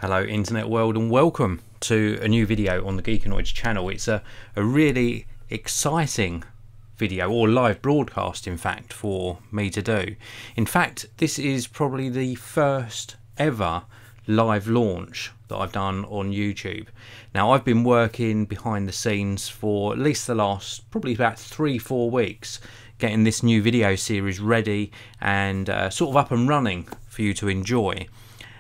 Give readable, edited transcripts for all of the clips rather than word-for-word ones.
Hello internet world, and welcome to a new video on the Geekanoids channel. It's a really exciting video, or live broadcast in fact, for me to do. In fact, this is probably the first ever live launch that I've done on YouTube. Now, I've been working behind the scenes for at least the last probably about 3-4 weeks getting this new video series ready and sort of up and running for you to enjoy.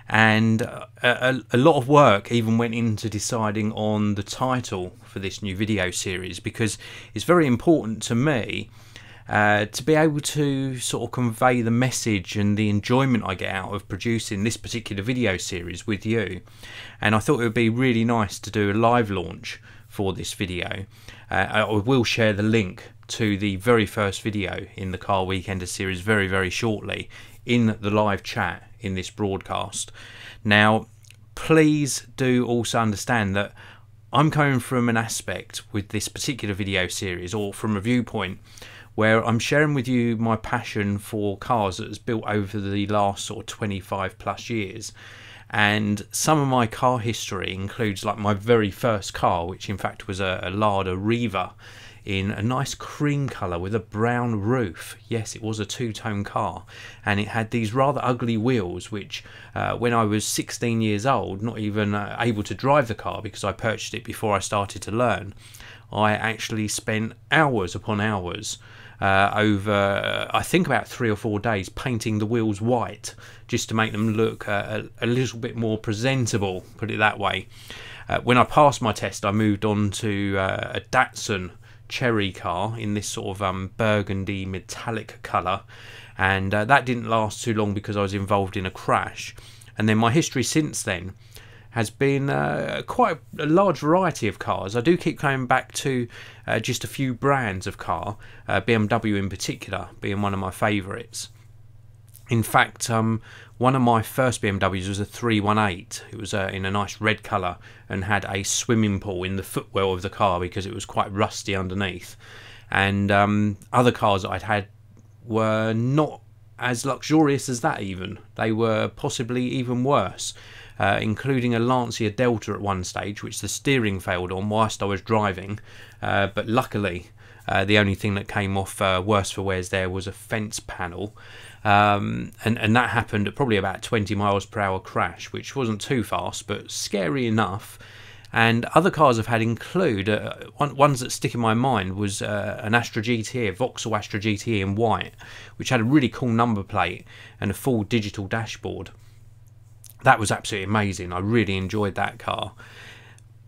And a lot of work even went into deciding on the title for this new video series, because it's very important to me to be able to sort of convey the message and the enjoyment I get out of producing this particular video series with you. And I thought it would be really nice to do a live launch for this video. I will share the link to the very first video in the Car Weekender series very shortly in the live chat in this broadcast. Now, please do also understand that I'm coming from an aspect with this particular video series, or from a viewpoint where I'm sharing with you my passion for cars that has built over the last sort of 25+ years. And some of my car history includes like my very first car, which in fact was a Lada Riva in a nice cream colour with a brown roof. Yes, it was a two-tone car, and it had these rather ugly wheels, which when I was 16 years old, not even able to drive the car because I purchased it before I started to learn, I actually spent hours upon hours over I think about 3 or 4 days painting the wheels white just to make them look a little bit more presentable, put it that way. When I passed my test, I moved on to a Datsun Cherry car in this sort of burgundy metallic colour, and that didn't last too long because I was involved in a crash. And then my history since then has been quite a large variety of cars. I do keep coming back to just a few brands of car, BMW in particular being one of my favourites. In fact, one of my first BMWs was a 318. It was in a nice red colour and had a swimming pool in the footwell of the car because it was quite rusty underneath. And other cars that I'd had were not as luxurious as that even. They were possibly even worse, including a Lancia Delta at one stage, which the steering failed on whilst I was driving. But luckily, the only thing that came off worse for wears there was a fence panel. And that happened at probably about 20 miles per hour crash, which wasn't too fast, but scary enough. And other cars I've had include, ones that stick in my mind was an Astra GT, a Vauxhall Astra GT in white, which had a really cool number plate and a full digital dashboard. That was absolutely amazing. I really enjoyed that car.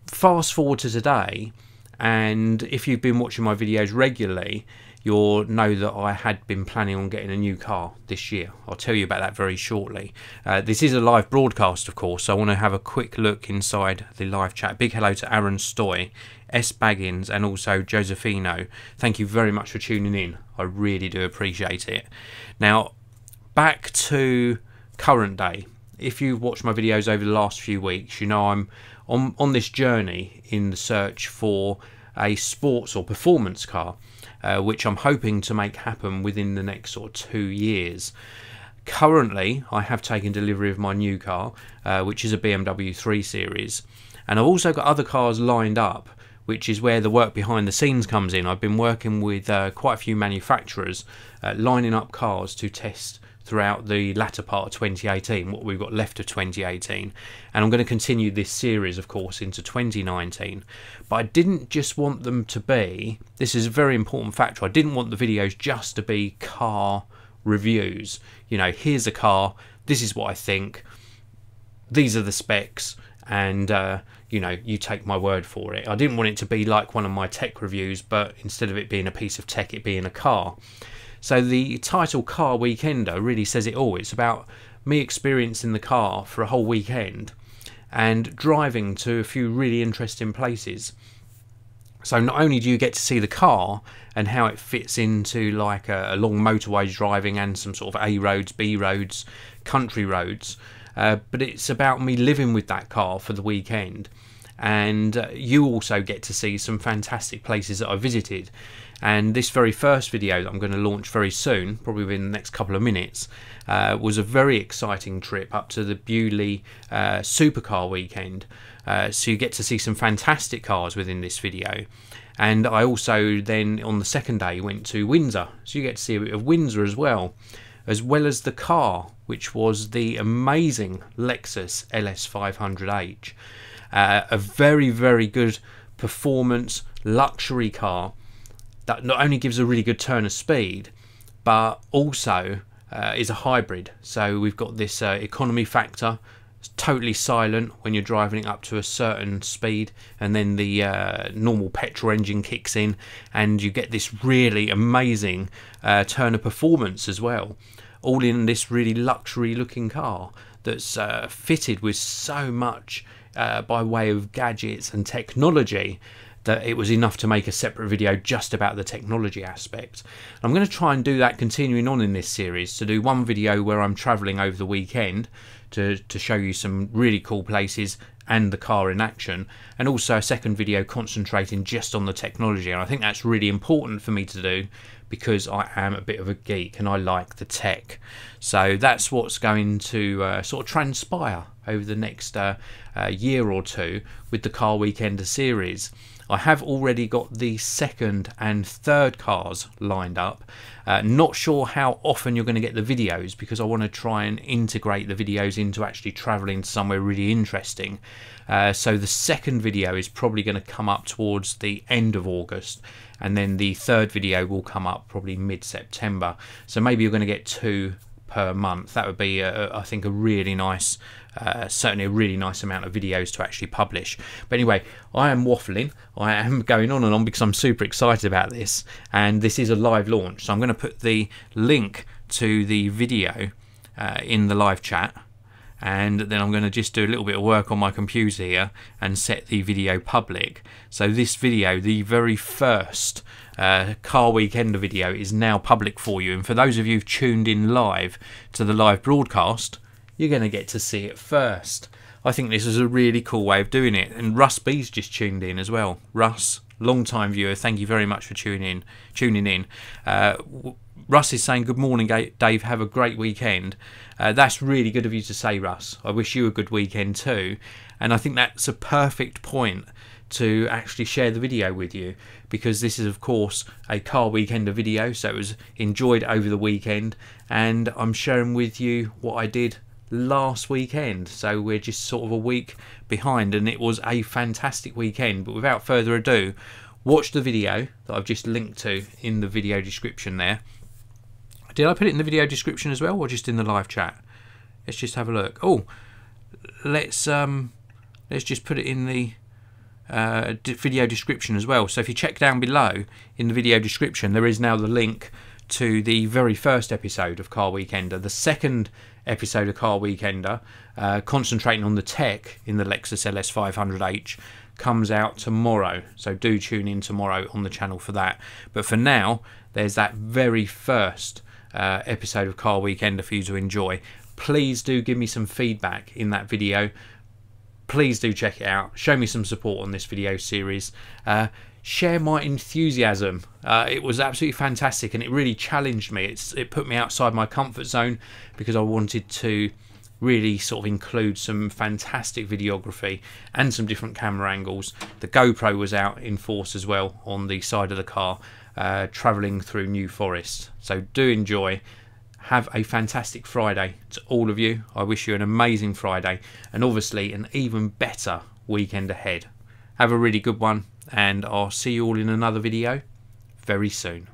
Fast forward to today, and if you've been watching my videos regularly, you'll know that I had been planning on getting a new car this year. I'll tell you about that very shortly. This is a live broadcast, of course, so I want to have a quick look inside the live chat. Big hello to Aaron Stoy, S. Baggins, and also Josefino. Thank you very much for tuning in. I really do appreciate it. Now, back to current day. If you've watched my videos over the last few weeks, you know I'm on this journey in the search for a sports or performance car, which I'm hoping to make happen within the next sort of 2 years. Currently, I have taken delivery of my new car, which is a BMW 3 Series, and I've also got other cars lined up, which is where the work behind the scenes comes in. I've been working with quite a few manufacturers lining up cars to test throughout the latter part of 2018, what we've got left of 2018, and I'm going to continue this series, of course, into 2019. But I didn't just want them to be, this is a very important factor, I didn't want the videos just to be car reviews. You know, here's a car, this is what I think, these are the specs, and you know, you take my word for it. I didn't want it to be like one of my tech reviews, but instead of it being a piece of tech, it being a car. So the title Car Weekender really says it all. It's about me experiencing the car for a whole weekend and driving to a few really interesting places. So not only do you get to see the car and how it fits into like a long motorway driving and some sort of A roads, B roads, country roads, but it's about me living with that car for the weekend. And you also get to see some fantastic places that I visited. And this very first video that I'm going to launch very soon, probably within the next couple of minutes, was a very exciting trip up to the Bewley supercar weekend. So you get to see some fantastic cars within this video. And I also then on the second day went to Windsor, so you get to see a bit of Windsor as well as the car, which was the amazing Lexus LS500H. A very, very good performance luxury car that not only gives a really good turn of speed, but also is a hybrid. So we've got this economy factor. It's totally silent when you're driving it up to a certain speed, and then the normal petrol engine kicks in, and you get this really amazing turn of performance as well, all in this really luxury looking car that's fitted with so much by way of gadgets and technology that it was enough to make a separate video just about the technology aspect. I'm going to try and do that continuing on in this series, to do one video where I'm travelling over the weekend to show you some really cool places and the car in action, and also a second video concentrating just on the technology. And I think that's really important for me to do because I am a bit of a geek and I like the tech. So that's what's going to sort of transpire over the next year or two with the Car Weekender series. I have already got the second and third cars lined up. Not sure how often you're going to get the videos, because I want to try and integrate the videos into actually travelling to somewhere really interesting. So the second video is probably going to come up towards the end of August, and then the third video will come up probably mid-September. So maybe you're going to get 2 per month. That would be, I think, a really nice, certainly a really nice amount of videos to actually publish. But anyway, I am waffling. I am going on and on because I'm super excited about this, and this is a live launch. So I'm going to put the link to the video in the live chat, and then I'm going to just do a little bit of work on my computer here and set the video public. So this video, the very first Car Weekender video, is now public for you, and for those of you who've tuned in live to the live broadcast, you're going to get to see it first. I think this is a really cool way of doing it. And Russ B's just tuned in as well. Russ, long time viewer, thank you very much for tuning in. Russ is saying, good morning Dave, have a great weekend. That's really good of you to say, Russ. I wish you a good weekend too. And I think that's a perfect point to actually share the video with you, because this is of course a Car Weekender video, so it was enjoyed over the weekend, and I'm sharing with you what I did last weekend. So we're just sort of a week behind, and it was a fantastic weekend. But without further ado, watch the video that I've just linked to in the video description there. Did I put it in the video description as well, or just in the live chat? Let's just have a look. Oh, let's just put it in the video description as well. So if you check down below in the video description, there is now the link to the very first episode of Car Weekender. The second episode of Car Weekender, concentrating on the tech in the Lexus LS500H, comes out tomorrow, so do tune in tomorrow on the channel for that. But for now, there's that very first episode of Car Weekender for you to enjoy. Please do give me some feedback in that video. Please do check it out. Show me some support on this video series. Share my enthusiasm. It was absolutely fantastic, and it really challenged me. It put me outside my comfort zone, because I wanted to really sort of include some fantastic videography and some different camera angles. The GoPro was out in force as well on the side of the car, travelling through New Forest. So do enjoy. Have a fantastic Friday to all of you. I wish you an amazing Friday, and obviously an even better weekend ahead. Have a really good one, and I'll see you all in another video very soon.